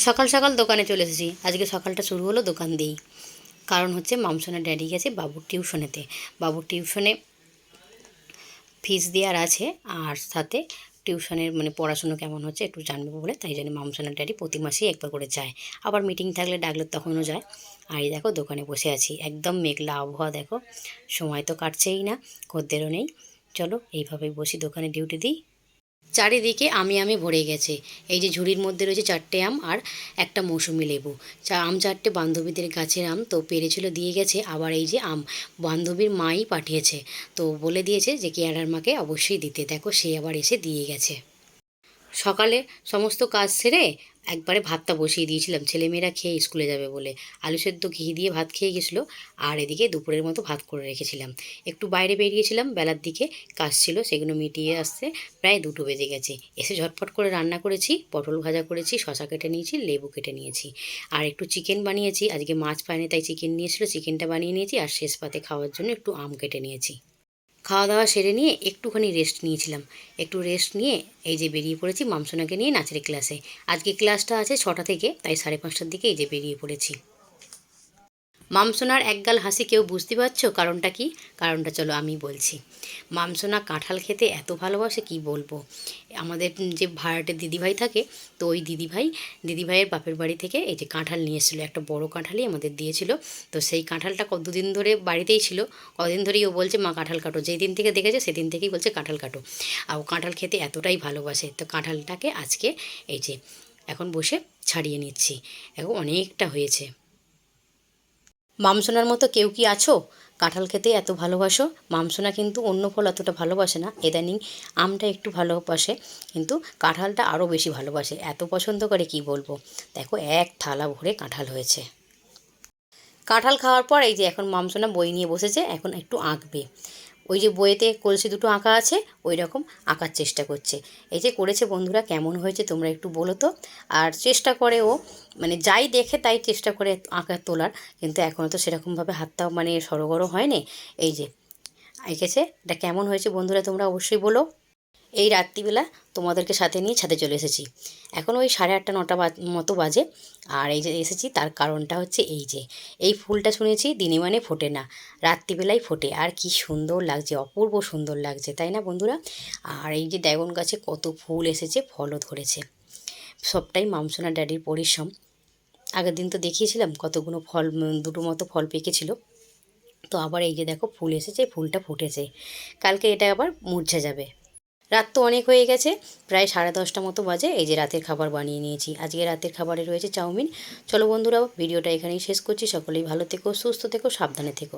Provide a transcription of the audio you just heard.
সকাল সকাল দোকানে চলে এসেছি। আজকে সকালটা শুরু হলো দোকান দিয়েই। কারণ হচ্ছে মামসোনার ড্যাডি গেছে বাবুর টিউশনেতে। বাবুর টিউশনে ফিস দেওয়ার আছে, আর সাথে টিউশনের মানে পড়াশুনো কেমন হচ্ছে একটু জানবে বলে, তাই জন্য মামসোনার ড্যাডি প্রতি মাসেই একবার করে যায়। আবার মিটিং থাকলে ডাকলে তখনও যায়। আর এই দেখো দোকানে বসে আছি, একদম মেঘলা আবহাওয়া দেখো, সময় তো কাটছেই না, খদ্দেরও নেই। চলো এইভাবেই বসি, দোকানে ডিউটি দিই। চারিদিকে আমি আমি ভরে গেছে। এই যে ঝুড়ির মধ্যে রয়েছে 4টে আম আর একটা মৌসুমি লেবু। আম 4টে বান্ধবীদের গাছের আম, তো পেরেছিল দিয়ে গেছে। আবার এই যে আম বান্ধবীর মাই পাঠিয়েছে, তো বলে দিয়েছে যে কেয়ারার মাকে অবশ্যই দিতে। দেখো সে আবার এসে দিয়ে গেছে। সকালে সমস্ত কাজ সেরে একবারে ভাতটা বসিয়ে দিয়েছিলাম, ছেলেমেয়েরা খেয়ে স্কুলে যাবে বলে। আলু সেদ্ধ ঘি দিয়ে ভাত খেয়ে গেছিলো। আর এদিকে দুপুরের মতো ভাত করে রেখেছিলাম। একটু বাইরে বেরিয়েছিলাম বেলার দিকে, কাজ ছিল সেগুলো মিটিয়ে আসতে প্রায় 2টো বেজে গেছে। এসে ঝটফট করে রান্না করেছি, পটল ভাজা করেছি, শশা কেটে নিয়েছি, লেবু কেটে নিয়েছি। আর একটু চিকেন বানিয়েছি, আজকে মাছ পায়নি তাই চিকেন নিয়েছিল, চিকেনটা বানিয়ে নিয়েছি। আর শেষ পাতে খাওয়ার জন্য একটু আম কেটে নিয়েছি। খাওয়া দাওয়া সেরে নিয়ে একটুখানি রেস্ট নিয়েছিলাম। একটু রেস্ট নিয়ে এই যে বেরিয়ে পড়েছি মামসোনাকে নিয়ে নাচের ক্লাসে। আজকে ক্লাসটা আছে 6টা থেকে, তাই 5:30টার দিকে এই যে বেরিয়ে পড়েছি। মামসোনার একগাল হাসি কেউ বুঝতে পারছো কারণটা কি? কারণটা চলো আমি বলছি। মামসোনা কাঁঠাল খেতে এত ভালোবাসে কি বলবো। আমাদের যে ভাড়াটের দিদিভাই থাকে, তো ওই দিদিভাইয়ের বাপের বাড়ি থেকে এই যে কাঁঠাল নিয়ে এসেছিলো, একটা বড় কাঁঠালই আমাদের দিয়েছিল। তো সেই কাঁঠালটা দুদিন ধরে বাড়িতেই ছিল। কদিন ধরেই ও বলছে মা কাঁঠাল কাটো, যেই দিন থেকে দেখেছে সেদিন থেকেই বলছে কাঁঠাল কাটো। আর ও কাঁঠাল খেতে এতটাই ভালোবাসে, তো কাঁঠালটাকে আজকে এই যে এখন বসে ছাড়িয়ে নিচ্ছি। এখন অনেকটা হয়েছে। মামসোনার মতো কেউ কি আছো কাঁঠাল খেতে এত ভালোবাসো? মামসোনা কিন্তু অন্য ফল অতটা ভালোবাসে না, ইদানিং আমটা একটু ভালোবাসে, কিন্তু কাঁঠালটা আরও বেশি ভালোবাসে, এত পছন্দ করে কি বলবো। দেখো এক থালা ভরে কাঁঠাল হয়েছে। কাঁঠাল খাওয়ার পর এই যে এখন মামসোনা বই নিয়ে বসেছে, এখন একটু আঁকবে। ওই যে বইয়েতে কলসি দুটো আঁকা আছে, ওই রকম আঁকার চেষ্টা করছে। এই যে করেছে বন্ধুরা, কেমন হয়েছে তোমরা একটু বলো তো। আর চেষ্টা করে ও, মানে যাই দেখে তাই চেষ্টা করে আঁকা তোলার, কিন্তু এখনও তো সেরকমভাবে হাতটাও মানে সড়গড় হয়নি। এই যে এঁকেছে, এটা কেমন হয়েছে বন্ধুরা তোমরা অবশ্যই বলো। এই রাত্রিবেলা তোমাদেরকে সাথে নিয়ে ছাদে চলে এসেছি। এখন ওই 8:30 9টা মতো বাজে। আর এই যে এসেছি তার কারণটা হচ্ছে এই যে এই ফুলটা শুনেছি দিনে মানে ফোটে না, রাত্রিবেলায় ফোটে। আর কি সুন্দর লাগছে, অপূর্ব সুন্দর লাগছে, তাই না বন্ধুরা? আর এই যে ড্রাগন গাছে কত ফুল এসেছে, ফলও ধরেছে। সবটাই মামসোনা ড্যাডির পরিশ্রম। আগের দিন তো দেখিয়েছিলাম কতগুলো ফল, 2টো মতো ফল পেকেছিল। তো আবার এই যে দেখো ফুল এসেছে, ফুলটা ফুটেছে। কালকে এটা আবার মুরঝে যাবে। রাত তো অনেক হয়ে গেছে, প্রায় 10:30টা মতো বাজে। এই যে রাতের খাবার বানিয়ে নিয়েছি। আজকে রাতের খাবারে রয়েছে চাউমিন। চলো বন্ধুরা ভিডিওটা এখানেই শেষ করছি। সকলেই ভালো থেকো, সুস্থ থেকো, সাবধানে থেকো।